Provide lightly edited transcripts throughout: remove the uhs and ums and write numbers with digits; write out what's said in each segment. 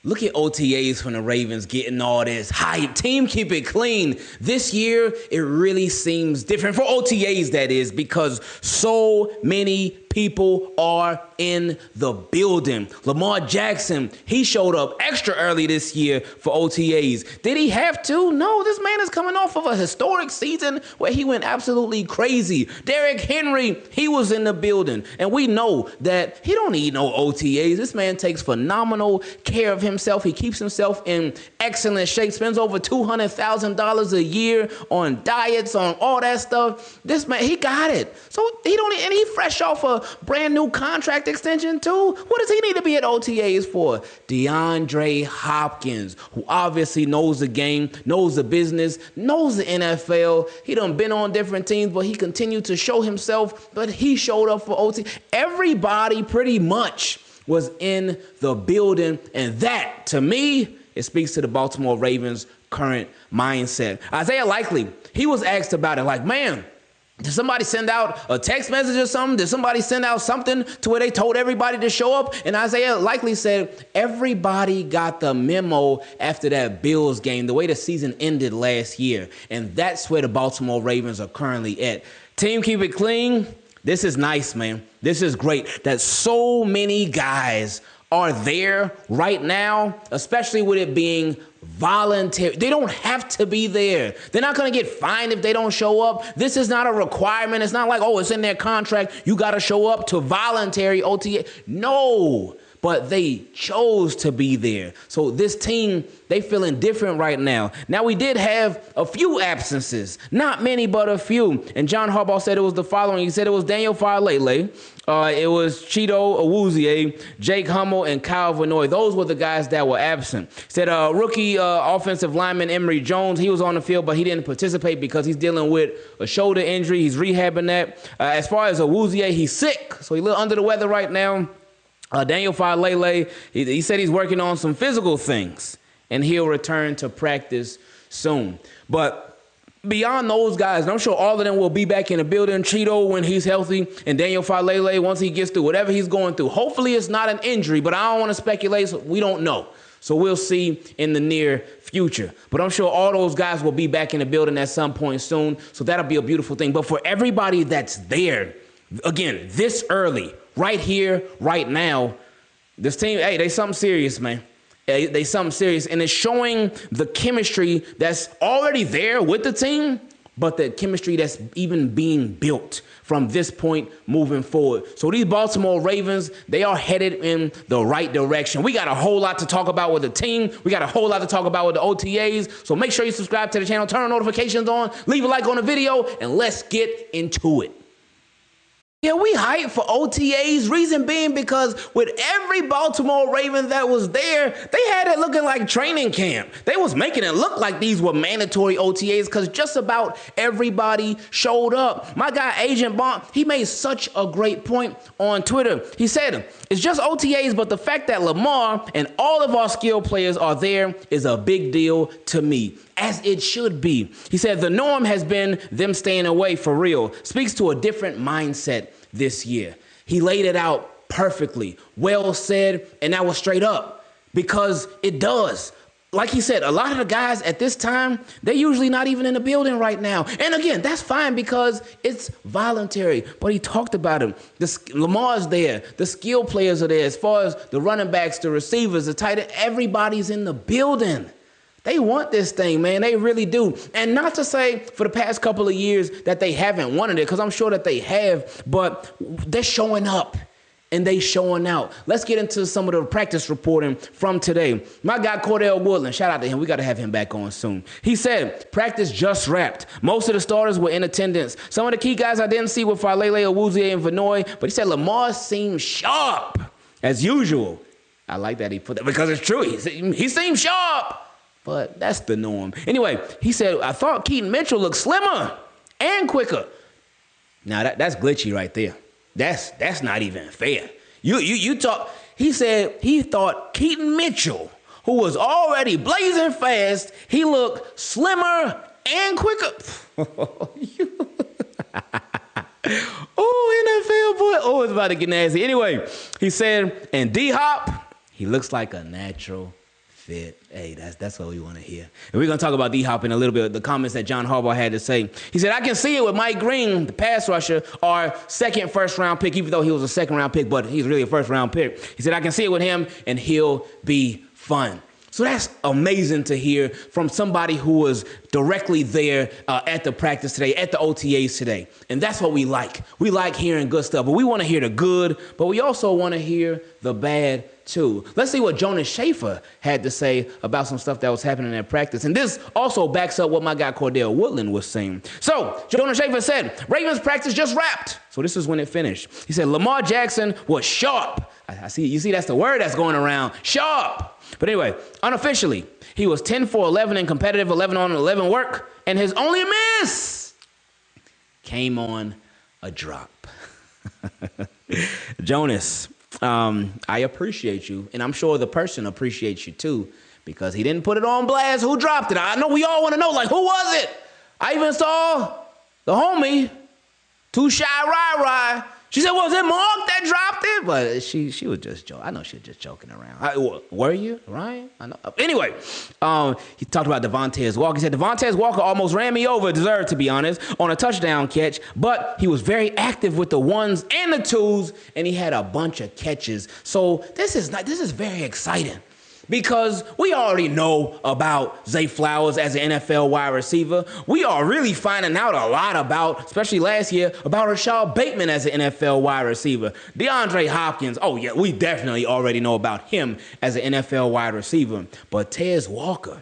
Look at OTAs from the Ravens getting all this hype. Team keep it clean. This year, it really seems different. For OTAs, that is, because so many people are in the building. Lamar Jackson, he showed up extra early this year for OTAs. Did he have to? No, this man is coming off of a historic season where he went absolutely crazy. Derrick Henry, he was in the building. And we know that he don't need no OTAs. This man takes phenomenal care of himself. He keeps himself in excellent shape, spends over $200,000 a year on diets, on all that stuff. This man, he got it. So he don't, and he fresh off a brand new contract extension too. What does he need to be at OTAs for? Deandre Hopkins, who obviously knows the game, knows the business, knows the NFL. He done been on different teams, but he continued to show himself, but he showed up for OT. Everybody pretty much was in the building, and that, to me, it speaks to the Baltimore Ravens' current mindset. Isaiah Likely, he was asked about it, like, man, did somebody send out a text message or something? Did somebody send out something to where they told everybody to show up? And Isaiah Likely said everybody got the memo after that Bills game, the way the season ended last year. And that's where the Baltimore Ravens are currently at. Team keep it clean. This is nice, man. This is great that so many guys are there right now, especially with it being voluntary. They don't have to be there. They're not going to get fined if they don't show up. This is not a requirement. It's not like, oh, it's in their contract. You got to show up to voluntary OTA. No, but they chose to be there. So this team, they feeling different right now. Now, we did have a few absences. Not many, but a few. And John Harbaugh said it was the following. He said it was Daniel Farlele. It was Cheeto Awuzie, Jake Hummel, and Kyle Vanoy. Those were the guys that were absent. Said rookie offensive lineman Emory Jones, he was on the field, but he didn't participate because he's dealing with a shoulder injury. He's rehabbing that. As far as Awuzie, he's sick, so he's a little under the weather right now. Daniel Farlele, he said he's working on some physical things, and he'll return to practice soon. But beyond those guys, and I'm sure all of them will be back in the building. Cheeto when he's healthy, and Daniel Farlele once he gets through whatever he's going through. Hopefully it's not an injury, but I don't want to speculate, so we don't know. So we'll see in the near future. But I'm sure all those guys will be back in the building at some point soon, so that'll be a beautiful thing. But for everybody that's there, again, this early, right here, right now, this team, hey, they something serious, man. They something serious, and it's showing the chemistry that's already there with the team, but the chemistry that's even being built from this point moving forward. So these Baltimore Ravens, they are headed in the right direction. We got a whole lot to talk about with the team. We got a whole lot to talk about with the OTAs. So make sure you subscribe to the channel, turn notifications on, leave a like on the video, and let's get into it. Yeah, we hyped for OTAs, reason being because with every Baltimore Raven that was there, they had it looking like training camp. They was making it look like these were mandatory OTAs because just about everybody showed up. My guy, Agent Bond, he made such a great point on Twitter. He said, it's just OTAs, but the fact that Lamar and all of our skill players are there is a big deal to me, as it should be. He said, the norm has been them staying away for real. Speaks to a different mindset this year. He laid it out perfectly. Well said, and that was straight up because it does. Like he said, a lot of the guys at this time, they're usually not even in the building right now. And again, that's fine because it's voluntary. But he talked about it. Lamar's there. The skill players are there. As far as the running backs, the receivers, the tight end, everybody's in the building. They want this thing, man. They really do. And not to say for the past couple of years that they haven't wanted it, because I'm sure that they have, but they're showing up and they showing out. Let's get into some of the practice reporting from today. My guy, Cordell Woodland, shout out to him. We got to have him back on soon. He said, practice just wrapped. Most of the starters were in attendance. Some of the key guys I didn't see were Farlele, Awuzie, and Vanoy, but he said Lamar seemed sharp as usual. I like that he put that because it's true. He seemed sharp. But that's the norm. Anyway, he said, I thought Keaton Mitchell looked slimmer and quicker. Now, that's glitchy right there. That's not even fair. You talk. He said he thought Keaton Mitchell, who was already blazing fast, he looked slimmer and quicker. Oh, NFL boy. Oh, it's about to get nasty. Anyway, he said, and D-Hop, he looks like a natural fit. Hey, that's what we want to hear. And we're going to talk about D-Hop in a little bit, the comments that John Harbaugh had to say. He said, I can see it with Mike Green, the pass rusher, our second first-round pick, even though he was a second-round pick, but he's really a first-round pick. He said, I can see it with him, and he'll be fun. So that's amazing to hear from somebody who was directly there at the practice today, at the OTAs today. And that's what we like. We like hearing good stuff, but we want to hear the good, but we also want to hear the bad too. Let's see what Jonas Shaffer had to say about some stuff that was happening at practice. And this also backs up what my guy Cordell Woodland was saying. So Jonas Shaffer said, Ravens practice just wrapped. So this is when it finished. He said, Lamar Jackson was sharp. I see, you see, that's the word that's going around, sharp. But anyway, unofficially, he was 10 for 11 in competitive 11 on 11 work, and his only miss came on a drop. Jonas, I appreciate you, and I'm sure the person appreciates you too, because he didn't put it on blast. Who dropped it? I know we all want to know, like, who was it? I even saw the homie, Too Shy Rai. She said, was it Mark that dropped it? But she was just joking. I know she was just joking around. Were you, Ryan? I know. Anyway, he talked about Devontae Walker. He said, Devontae Walker almost ran me over, deserved to be honest, on a touchdown catch. But he was very active with the ones and the twos, and he had a bunch of catches. So this is very exciting. Because we already know about Zay Flowers as an NFL wide receiver. We are really finding out a lot about, especially last year, about Rashad Bateman as an NFL wide receiver. DeAndre Hopkins, oh yeah, we definitely already know about him as an NFL wide receiver. But Tez Walker,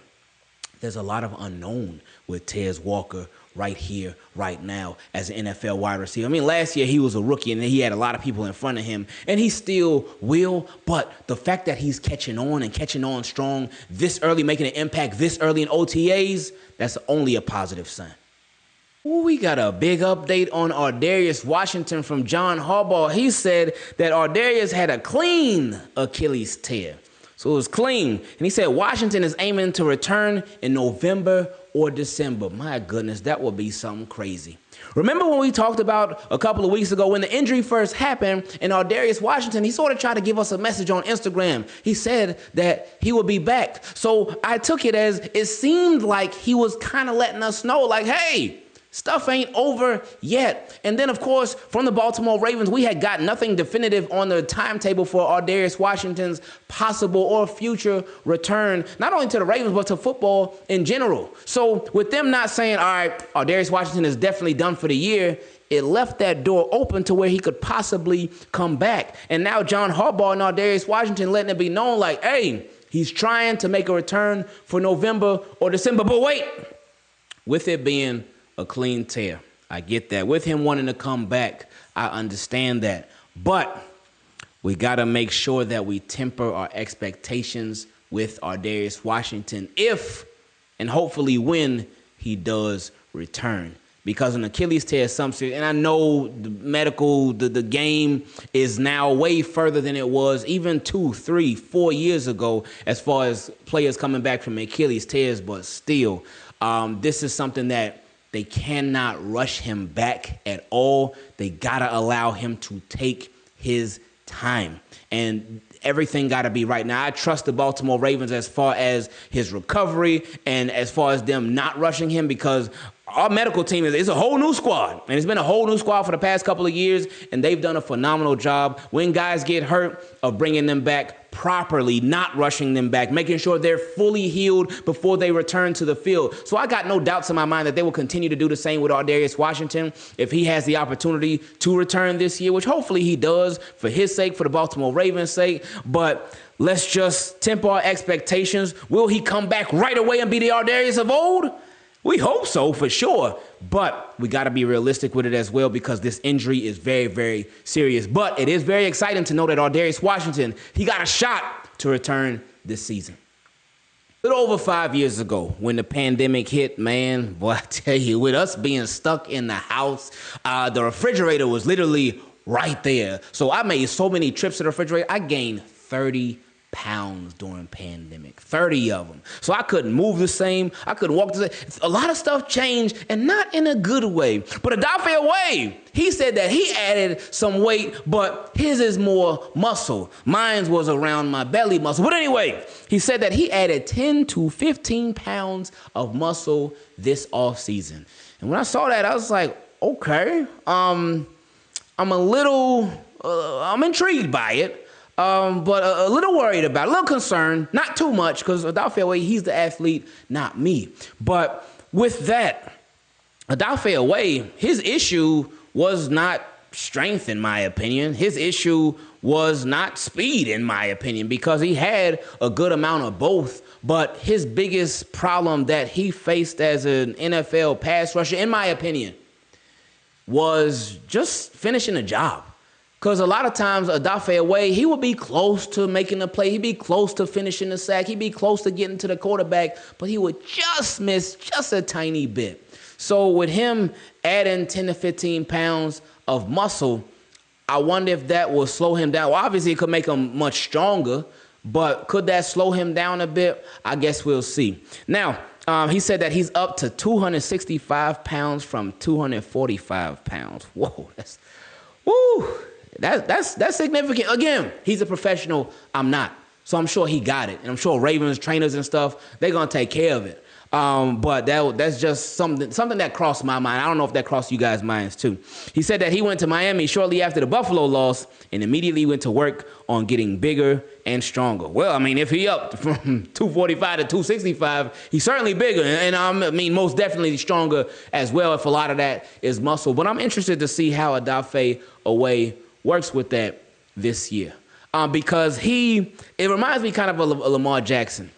there's a lot of unknown with Tez Walker right here, right now, as an NFL wide receiver. I mean, last year he was a rookie and he had a lot of people in front of him, and he still will, but the fact that he's catching on strong this early, making an impact this early in OTAs, that's only a positive sign. Ooh, we got a big update on Ardarius Washington from John Harbaugh. He said that Ardarius had a clean Achilles tear. So it was clean. And he said Washington is aiming to return in November or December. My goodness, that would be something crazy. Remember when we talked about a couple of weeks ago when the injury first happened and Ardarius Washington, he sort of tried to give us a message on Instagram. He said that he would be back. So I took it as it seemed like he was kind of letting us know, like, hey, stuff ain't over yet. And then, of course, from the Baltimore Ravens, we had got nothing definitive on the timetable for Ardarius Washington's possible or future return, not only to the Ravens, but to football in general. So with them not saying, all right, Ardarius Washington is definitely done for the year, it left that door open to where he could possibly come back. And now John Harbaugh and Ardarius Washington letting it be known, like, hey, he's trying to make a return for November or December. But wait, with it being a clean tear, I get that. With him wanting to come back, I understand that. But we got to make sure that we temper our expectations with Ardarius Washington if and hopefully when he does return. Because an Achilles tear is something, and I know the game is now way further than it was even 2, 3, 4 years ago as far as players coming back from Achilles tears, but still, this is something that they cannot rush him back at all. They got to allow him to take his time. And everything got to be right. Now, I trust the Baltimore Ravens as far as his recovery and as far as them not rushing him, because our medical team is a whole new squad. And it's been a whole new squad for the past couple of years, and they've done a phenomenal job when guys get hurt of bringing them back properly, not rushing them back, making sure they're fully healed before they return to the field. So I got no doubts in my mind that they will continue to do the same with Ardarius Washington if he has the opportunity to return this year, which hopefully he does for his sake, for the Baltimore Ravens' sake. But let's just temper our expectations. Will he come back right away and be the Ardarius of old? We hope so, for sure, but we got to be realistic with it as well, because this injury is very, very serious. But it is very exciting to know that Ardarius Washington, he got a shot to return this season. A little over 5 years ago, when the pandemic hit, man, boy, I tell you, with us being stuck in the house, the refrigerator was literally right there. So I made so many trips to the refrigerator, I gained 30 pounds during pandemic, 30 of them. So I couldn't move the same. I couldn't walk the same. A lot of stuff changed, and not in a good way. But Odafe Oweh, he said that he added some weight, but his is more muscle. Mine was around my belly muscle. But anyway, he said that he added 10 to 15 pounds of muscle this offseason. And when I saw that, I was like, okay, I'm intrigued by it. But a little worried about it, a little concerned, not too much, because Odafe Oweh, he's the athlete, not me. But with that, Odafe Oweh, his issue was not strength, in my opinion. His issue was not speed, in my opinion, because he had a good amount of both. But his biggest problem that he faced as an NFL pass rusher, in my opinion, was just finishing a job. Because a lot of times, Odafe Oweh, he would be close to making the play. He'd be close to finishing the sack. He'd be close to getting to the quarterback, but he would just miss just a tiny bit. So with him adding 10 to 15 pounds of muscle, I wonder if that will slow him down. Well, obviously, it could make him much stronger, but could that slow him down a bit? I guess we'll see. Now, he said that he's up to 265 pounds from 245 pounds. Whoa, that's significant. Again, he's a professional. I'm not. So I'm sure he got it. And I'm sure Ravens trainers and stuff, they're going to take care of it. But that's just something that crossed my mind. I don't know if that crossed you guys' minds too. He said that he went to Miami shortly after the Buffalo loss and immediately went to work on getting bigger and stronger. Well, I mean, if he up from 245 to 265, he's certainly bigger. And I mean, most definitely stronger as well, if a lot of that is muscle. But I'm interested to see how Odafe Oweh works with that this year. Because it reminds me kind of Lamar Jackson.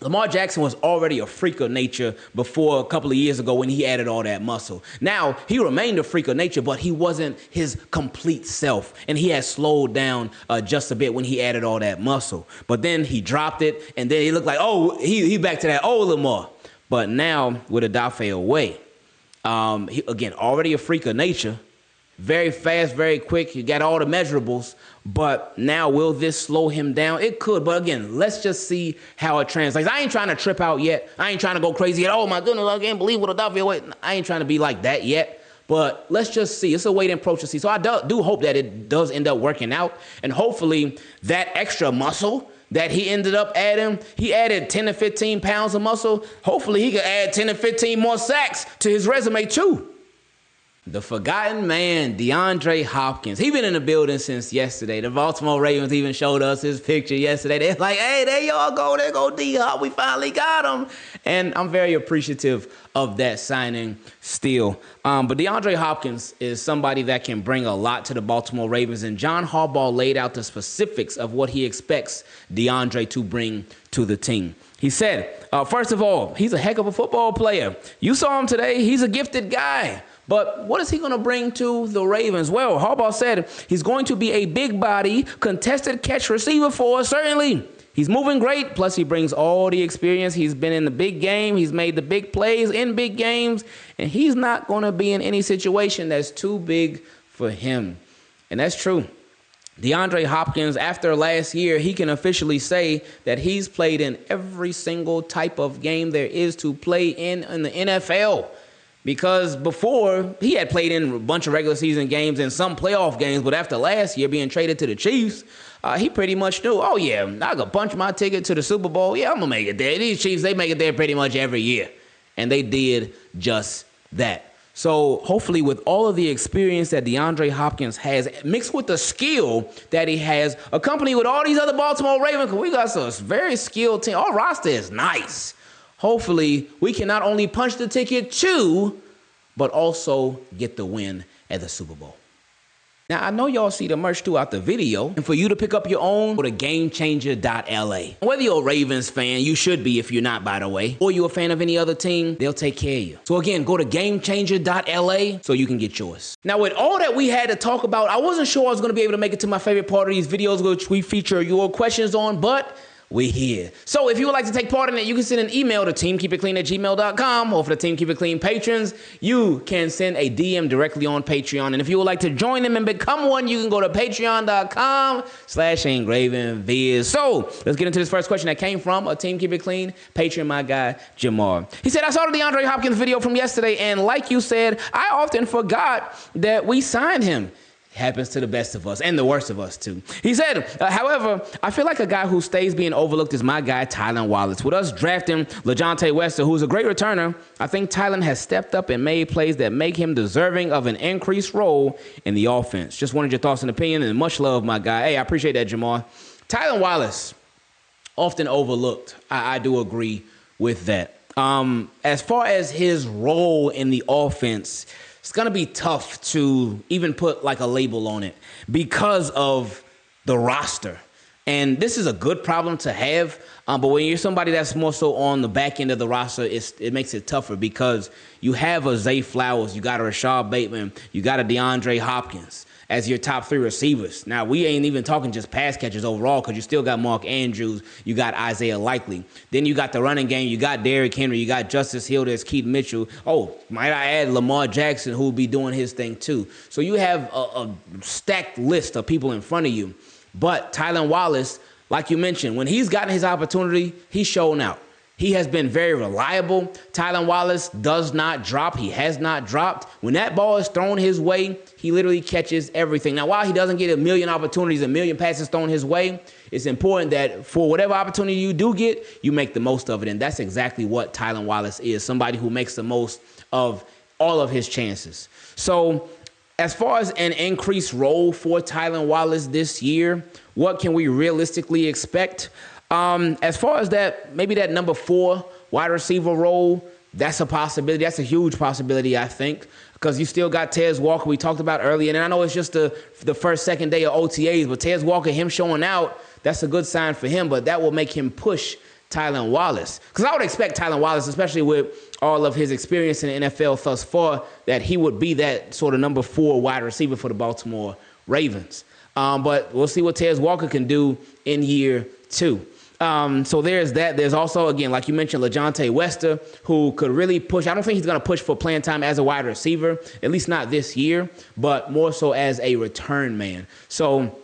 Lamar Jackson was already a freak of nature before a couple of years ago when he added all that muscle. Now, he remained a freak of nature, but he wasn't his complete self. And he had slowed down just a bit when he added all that muscle. But then he dropped it, and then he looked like, oh, he back to that old Lamar. But now, with Odafe Oweh, he, again, already a freak of nature, very fast, very quick. You got all the measurables. But now, will this slow him down? It could. But again, let's just see how it translates. I ain't trying to trip out yet. I ain't trying to go crazy yet. Oh, my goodness, I can't believe what Odafe Oweh. I ain't trying to be like that yet. But let's just see. It's a wait and approach to see. So I do hope that it does end up working out. And hopefully that extra muscle that he ended up adding, he added 10 to 15 pounds of muscle. Hopefully he could add 10 to 15 more sacks to his resume too. The forgotten man, Deandre Hopkins. He been in the building since yesterday. The Baltimore Ravens even showed us his picture yesterday. They're like, hey, there y'all go. There go D-Hop. We finally got him. And I'm very appreciative of that signing still. But Deandre Hopkins is somebody that can bring a lot to the Baltimore Ravens. And John Harbaugh laid out the specifics of what he expects Deandre to bring to the team. He said, first of all, he's a heck of a football player. You saw him today. He's a gifted guy. But what is he going to bring to the Ravens? Well, Harbaugh said he's going to be a big body, contested catch receiver for us, certainly. He's moving great, plus he brings all the experience. He's been in the big game. He's made the big plays in big games, and he's not going to be in any situation that's too big for him. And that's true. DeAndre Hopkins, after last year, he can officially say that he's played in every single type of game there is to play in the NFL. Because before, he had played in a bunch of regular season games and some playoff games, but after last year being traded to the Chiefs, he pretty much knew, oh yeah, I could punch my ticket to the Super Bowl. Yeah, I'm going to make it there. These Chiefs, they make it there pretty much every year. And they did just that. So hopefully with all of the experience that DeAndre Hopkins has, mixed with the skill that he has, accompanied with all these other Baltimore Ravens, because we got some very skilled team. Our roster is nice. Hopefully, we can not only punch the ticket to, but also get the win at the Super Bowl. Now, I know y'all see the merch throughout the video, and for you to pick up your own, go to Gamechanger.la. Whether you're a Ravens fan, you should be if you're not, by the way, or you're a fan of any other team, they'll take care of you. So again, go to Gamechanger.la so you can get yours. Now, with all that we had to talk about, I wasn't sure I was going to be able to make it to my favorite part of these videos, which we feature your questions on, but we here. So if you would like to take part in it, you can send an email to teamkeepitclean@gmail.com, or for the Team Keep It Clean patrons, you can send a DM directly on Patreon. And if you would like to join them and become one, you can go to patreon.com/Ingravenvids. So let's get into this first question that came from a Team Keep It Clean patron, my guy, Gemar. He said, I saw the DeAndre Hopkins video from yesterday, and like you said, I often forgot that we signed him. Happens to the best of us and the worst of us too. He said, however, I feel like a guy who stays being overlooked is my guy, Tylan Wallace. With us drafting LeJontay Wester, who's a great returner, I think Tylan has stepped up and made plays that make him deserving of an increased role in the offense. Just wanted your thoughts and opinion, and much love, my guy. Hey, I appreciate that, Gemar. Tylan Wallace, often overlooked. I do agree with that. As far as his role in the offense, it's going to be tough to even put like a label on it because of the roster. And this is a good problem to have, but when you're somebody that's more so on the back end of the roster, it makes it tougher because you have a Zay Flowers, you got a Rashad Bateman, you got a DeAndre Hopkins as your top three receivers. Now, we ain't even talking just pass catchers overall because you still got Mark Andrews, you got Isaiah Likely. Then you got the running game, you got Derrick Henry, you got Justice Hill, there's Keith Mitchell. Oh, might I add Lamar Jackson, who will be doing his thing too. So you have a stacked list of people in front of you. But Tylan Wallace, like you mentioned, when he's gotten his opportunity, he's shown out. He has been very reliable. Tylan Wallace does not drop. He has not dropped. When that ball is thrown his way, he literally catches everything. Now, while he doesn't get a million opportunities, a million passes thrown his way, it's important that for whatever opportunity you do get, you make the most of it. And that's exactly what Tylan Wallace is, somebody who makes the most of all of his chances. So as far as an increased role for Tylan Wallace this year, what can we realistically expect? As far as that, maybe that number 4 wide receiver role, that's a possibility. That's a huge possibility, I think, because you still got Tez Walker we talked about earlier. And I know it's just the first, second day of OTAs, but Tez Walker, him showing out, that's a good sign for him, but that will make him push Tylan Wallace. Because I would expect Tylan Wallace, especially with all of his experience in the NFL thus far, that he would be that sort of number 4 wide receiver for the Baltimore Ravens. But we'll see what Tez Walker can do in year 2. So there's that. There's also, again, like you mentioned, LeJontay Wester, who could really push. I don't think he's going to push for playing time as a wide receiver, at least not this year, but more so as a return man. So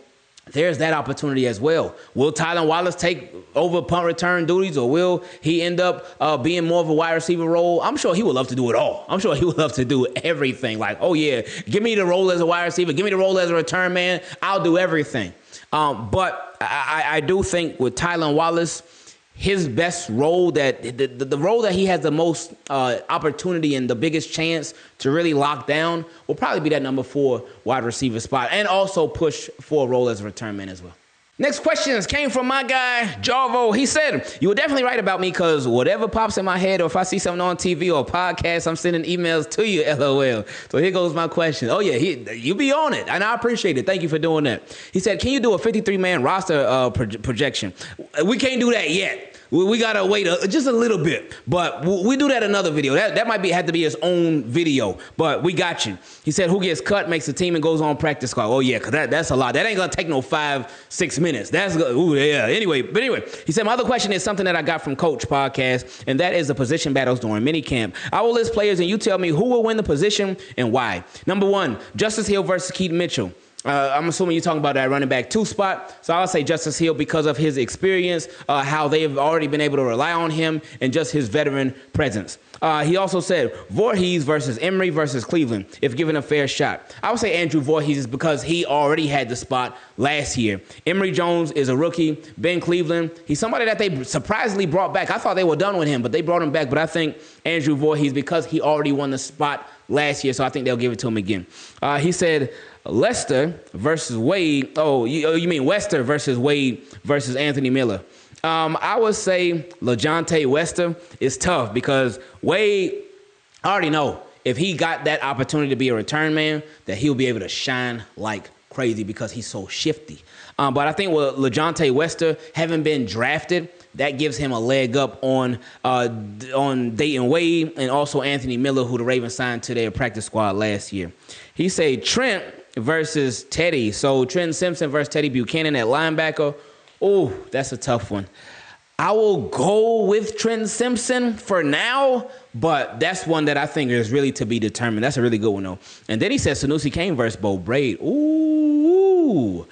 there's that opportunity as well. Will Tylan Wallace take over punt return duties, or will he end up being more of a wide receiver role? I'm sure he would love to do it all. I'm sure he would love to do everything. Like, oh, yeah, give me the role as a wide receiver. Give me the role as a return man. I'll do everything. But I do think with Tylan Wallace, his best role, that the role that he has the most opportunity and the biggest chance to really lock down will probably be that number 4 wide receiver spot, and also push for a role as a return man as well. Next questions came from my guy, Jarvo. He said, you were definitely right about me because whatever pops in my head, or if I see something on TV or a podcast, I'm sending emails to you, LOL. So here goes my question. Oh, yeah, you be on it, and I appreciate it. Thank you for doing that. He said, can you do a 53-man roster projection? We can't do that yet. We got to wait just a little bit, but we do that another video. That might have to be his own video, but we got you. He said, who gets cut, makes the team, and goes on practice squad. Oh, yeah, because that's a lot. That ain't going to take no 5-6 minutes. That's good. Ooh, yeah. Anyway, he said, my other question is something that I got from Coach Podcast, and that is the position battles during minicamp. I will list players, and you tell me who will win the position and why. Number 1, Justice Hill versus Keith Mitchell. I'm assuming you're talking about that running back 2 spot. So I'll say Justice Hill because of his experience, how they've already been able to rely on him, and just his veteran presence. He also said Voorhees versus Emery versus Cleveland, if given a fair shot. I would say Andrew Voorhees because he already had the spot last year. Emory Jones is a rookie. Ben Cleveland, he's somebody that they surprisingly brought back. I thought they were done with him, but they brought him back. But I think Andrew Voorhees because he already won the spot last year, so I think they'll give it to him again. He said Lester versus Wade. Oh, you mean Wester versus Wade versus Anthony Miller. I would say LeJontay Wester is tough because Wade, I already know if he got that opportunity to be a return man, that he'll be able to shine like crazy because he's so shifty. But I think with LeJontay Wester having been drafted, that gives him a leg up on Dayton Wade and also Anthony Miller, who the Ravens signed to their practice squad last year. He said Trent versus Teddy. So Trent Simpson versus Teddy Buchanan at linebacker. Oh, that's a tough one. I will go with Trent Simpson for now, but that's one that I think is really to be determined. That's a really good one, though. And then he said Sanusi Kane versus Bo Braid. Ooh.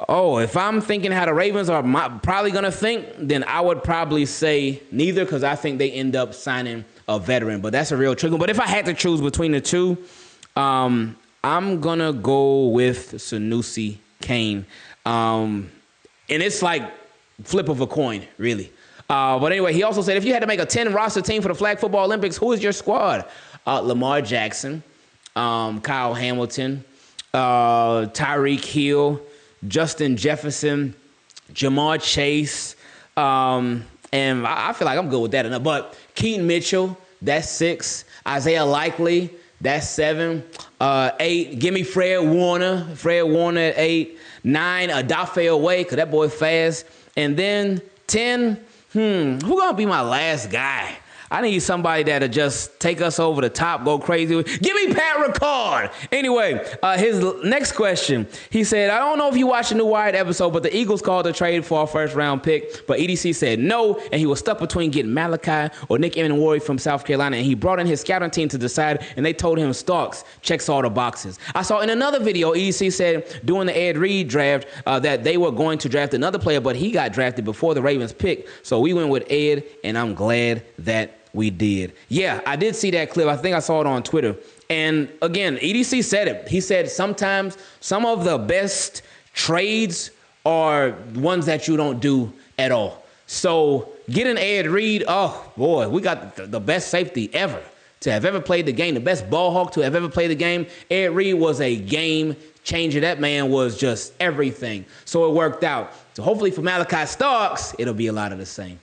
Oh, if I'm thinking how the Ravens are probably going to think, then I would probably say neither, because I think they end up signing a veteran. But that's a real tricky one. But if I had to choose between the two, I'm going to go with Sanusi Kane. And it's like flip of a coin, really. But anyway, he also said, if you had to make a 10 roster team for the Flag Football Olympics, who is your squad? Lamar Jackson, Kyle Hamilton, Tyreek Hill, Justin Jefferson, Jamar Chase, and I feel like I'm good with that enough. But Keaton Mitchell, that's 6. Isaiah Likely, that's 7. 8, give me Fred Warner at 8. 9, Odafe Oweh, because that boy fast. And then 10, who gonna be my last guy? I need somebody that'll just take us over the top, go crazy. Give me Pat Ricard. Anyway, his next question. He said, I don't know if you watched the new Wired episode, but the Eagles called a trade for a first-round pick, but EDC said no, and he was stuck between getting Malachi or Nick Emenwari from South Carolina, and he brought in his scouting team to decide, and they told him Starks checks all the boxes. I saw in another video, EDC said during the Ed Reed draft that they were going to draft another player, but he got drafted before the Ravens pick, so we went with Ed, and I'm glad that we did. Yeah, I did see that clip. I think I saw it on Twitter. And again, EDC said it. He said sometimes some of the best trades are ones that you don't do at all. So getting Ed Reed, oh boy, we got the best safety ever to have ever played the game, the best ball hawk to have ever played the game. Ed Reed was a game changer. That man was just everything. So it worked out. So hopefully for Malachi Starks, it'll be a lot of the same.